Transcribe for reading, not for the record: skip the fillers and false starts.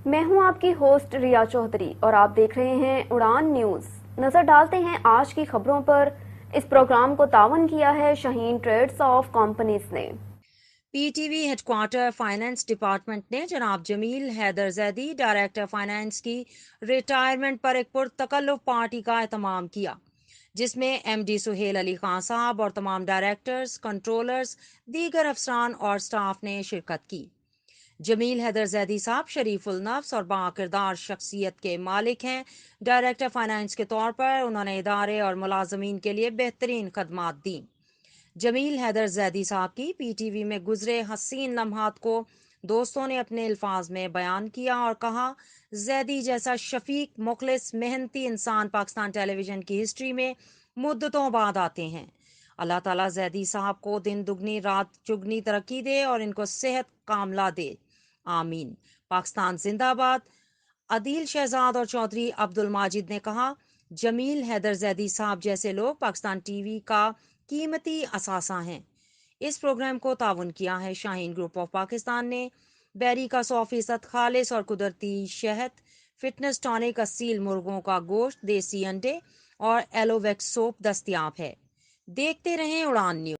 میں ہوں آپ کی ہوسٹ ریا چودھری اور آپ دیکھ رہے ہیں اڑان نیوز۔ نظر ڈالتے ہیں آج کی خبروں پر۔ اس پروگرام کو تعاون کیا ہے شاہین ٹریڈز آف کمپنیز نے۔ P T V headquarter finance department نے جناب جمیل حیدر زیدی ڈائریکٹر فائنانس کی ریٹائرمنٹ پر ایک پرتکلف پارٹی کا اہتمام کیا، جس میں ایم ڈی سہیل علی خان صاحب اور تمام ڈائریکٹرز، کنٹرولرز، دیگر افسران اور سٹاف نے شرکت کی۔ جمیل حیدر زیدی صاحب شریف النفس اور باکردار شخصیت کے مالک ہیں۔ ڈائریکٹر فائنانس کے طور پر انہوں نے ادارے اور ملازمین کے لیے بہترین خدمات دیں۔ جمیل حیدر زیدی صاحب کی پی ٹی وی میں گزرے حسین لمحات کو دوستوں نے اپنے الفاظ میں بیان کیا اور کہا، زیدی جیسا شفیق، مخلص، محنتی انسان پاکستان ٹیلی ویژن کی ہسٹری میں مدتوں بعد آتے ہیں۔ اللہ تعالیٰ زیدی صاحب کو دن دگنی رات چگنی ترقی دے اور ان کو صحت کاملہ دے، آمین۔ پاکستان زندہ باد۔ عدیل شہزاد اور چودھری عبد الماجد نے کہا، جمیل حیدر زیدی صاحب جیسے لوگ پاکستان ٹی وی کا قیمتی اثاثہ ہیں۔ اس پروگرام کو تعاون کیا ہے شاہین گروپ آف پاکستان نے۔ بیری کا 100% خالص اور قدرتی شہد، فٹنس ٹانک، اصیل مرغوں کا گوشت، دیسی انڈے اور ایلو ویکس سوپ دستیاب ہے۔ دیکھتے رہیں اڑان نیوز۔